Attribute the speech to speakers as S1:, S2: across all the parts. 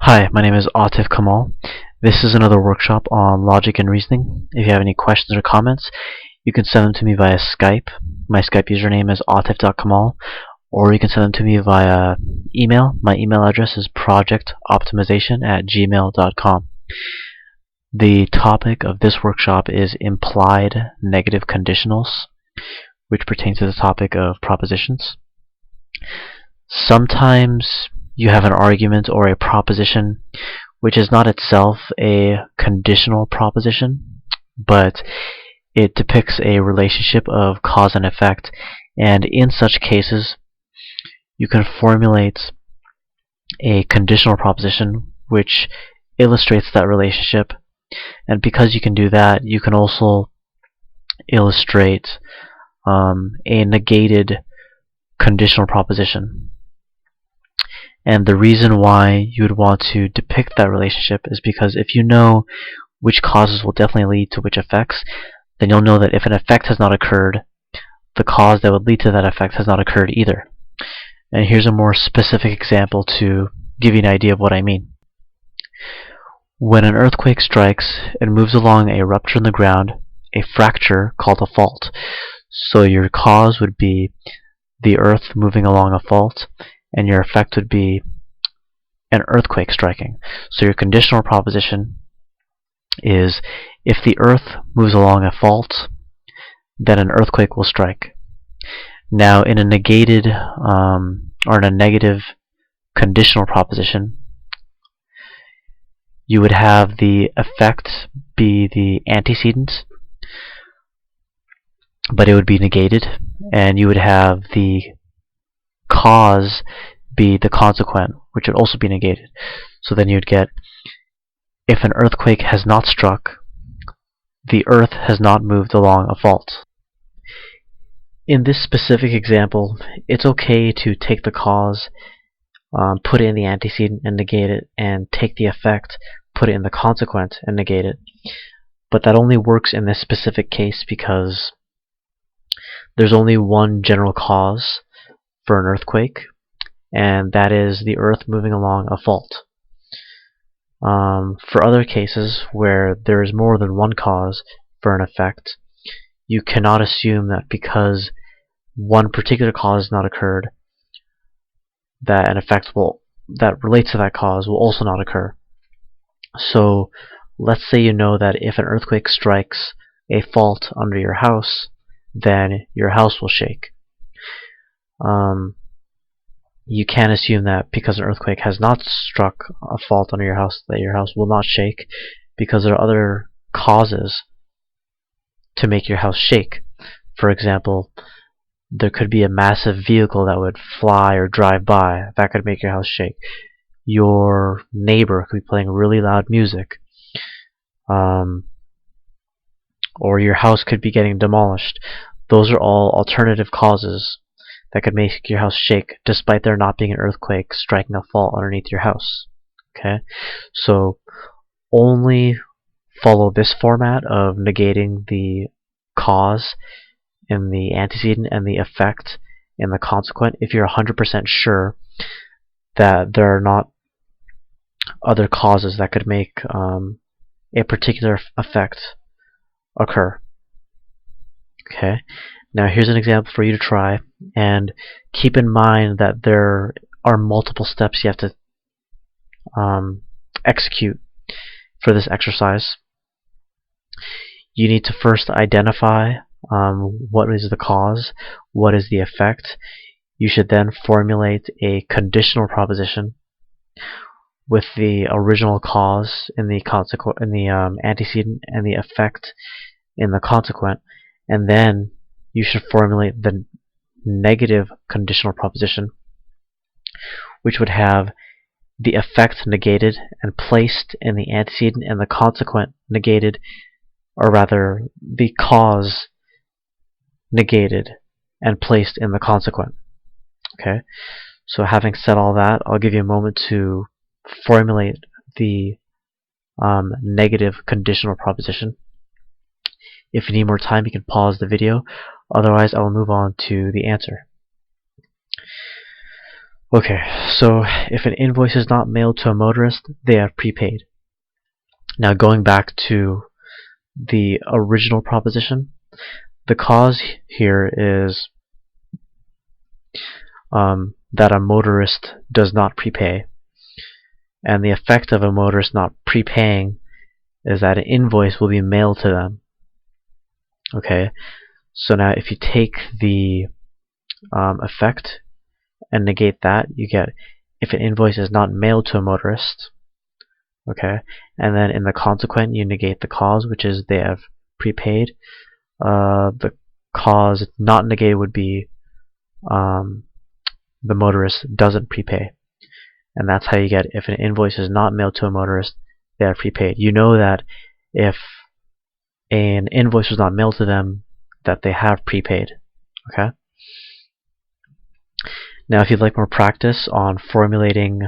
S1: Hi, my name is Autif Kamal. This is another workshop on logic and reasoning. If you have any questions or comments, you can send them to me via Skype. My Skype username is autif.kamal, or you can send them to me via email. My email address is projectoptimization@gmail.com. The topic of this workshop is implied negative conditionals, which pertains to the topic of propositions. Sometimes you have an argument or a proposition which is not itself a conditional proposition, but it depicts a relationship of cause and effect, and in such cases you can formulate a conditional proposition which illustrates that relationship. And because you can do that, you can also illustrate a negated conditional proposition. And the reason why you would want to depict that relationship is because if you know which causes will definitely lead to which effects, then you'll know that if an effect has not occurred, the cause that would lead to that effect has not occurred either. And here's a more specific example to give you an idea of what I mean. When an earthquake strikes, it moves along a rupture in the ground, a fracture called a fault. So your cause would be the earth moving along a fault, and your effect would be an earthquake striking. So your conditional proposition is if the earth moves along a fault, then an earthquake will strike. Now in a negated or in a negative conditional proposition, you would have the effect be the antecedent, but it would be negated, and you would have the cause be the consequent, which would also be negated. So then you'd get, if an earthquake has not struck, the earth has not moved along a fault. In this specific example, it's okay to take the cause, put it in the antecedent and negate it, and take the effect, put it in the consequent and negate it. But that only works in this specific case because there's only one general cause for an earthquake, and that is the earth moving along a fault. For other cases where there is more than one cause for an effect, you cannot assume that because one particular cause has not occurred, that an effect that relates to that cause will also not occur. So let's say you know that if an earthquake strikes a fault under your house, then your house will shake. You can assume that because an earthquake has not struck a fault under your house, that your house will not shake, because there are other causes to make your house shake. For example, there could be a massive vehicle that would fly or drive by that could make your house shake. Your neighbor could be playing really loud music, or your house could be getting demolished. Those are all alternative causes that could make your house shake, despite there not being an earthquake striking a fault underneath your house. Okay, so only follow this format of negating the cause in the antecedent and the effect in the consequent if you're 100% sure that there are not other causes that could make a particular effect occur. Okay, now here's an example for you to try, and keep in mind that there are multiple steps you have to execute for this exercise. You need to first identify what is the cause, what is the effect. You should then formulate a conditional proposition with the original cause in the antecedent and the effect in the consequent, and then you should formulate the negative conditional proposition, which would have the effect negated and placed in the antecedent, and the consequent negated, or rather the cause negated and placed in the consequent. Okay, so having said all that, I'll give you a moment to formulate the negative conditional proposition. If you need more time, you can pause the video. Otherwise, I will move on to the answer. Okay, so if an invoice is not mailed to a motorist, they have prepaid. Now going back to the original proposition, the cause here is that a motorist does not prepay, and the effect of a motorist not prepaying is that an invoice will be mailed to them. Okay, so now if you take the effect and negate that, you get if an invoice is not mailed to a motorist. Okay, and then in the consequent you negate the cause, which is they have prepaid. The cause not negated would be the motorist doesn't prepay, and that's how you get if an invoice is not mailed to a motorist, they have prepaid. You know that if an invoice was not mailed to them, that they have prepaid. Okay. Now, if you'd like more practice on formulating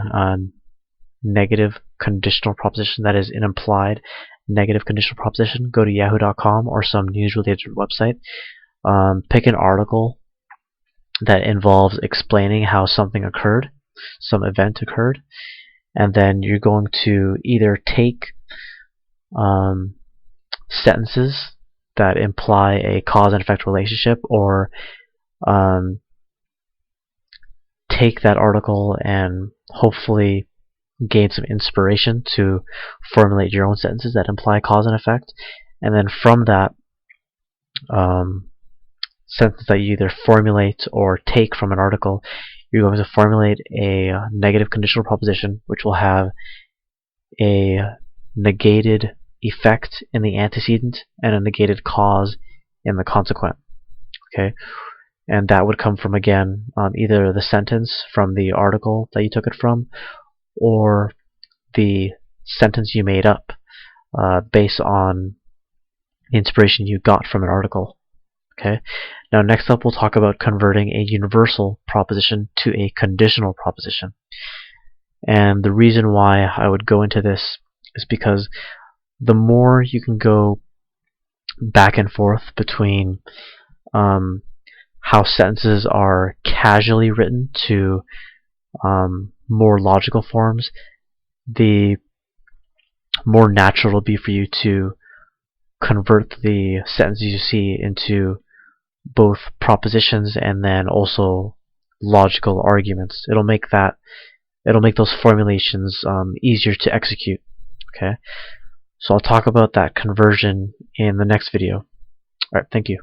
S1: negative conditional proposition, that is an implied negative conditional proposition, go to yahoo.com or some news-related website. Pick an article that involves explaining how something occurred, some event occurred, and then you're going to either take sentences that imply a cause and effect relationship, or take that article and hopefully gain some inspiration to formulate your own sentences that imply cause and effect. And then from that sentence that you either formulate or take from an article, you're going to formulate a negative conditional proposition, which will have a negated effect in the antecedent and a negated cause in the consequent. Okay, and that would come from, again, either the sentence from the article that you took it from, or the sentence you made up based on inspiration you got from an article. Okay. Now next up we'll talk about converting a universal proposition to a conditional proposition. And the reason why I would go into this is because the more you can go back and forth between how sentences are casually written to more logical forms, the more natural it'll be for you to convert the sentences you see into both propositions and then also logical arguments. It'll make those formulations easier to execute. Okay, so I'll talk about that conversion in the next video. Alright, thank you.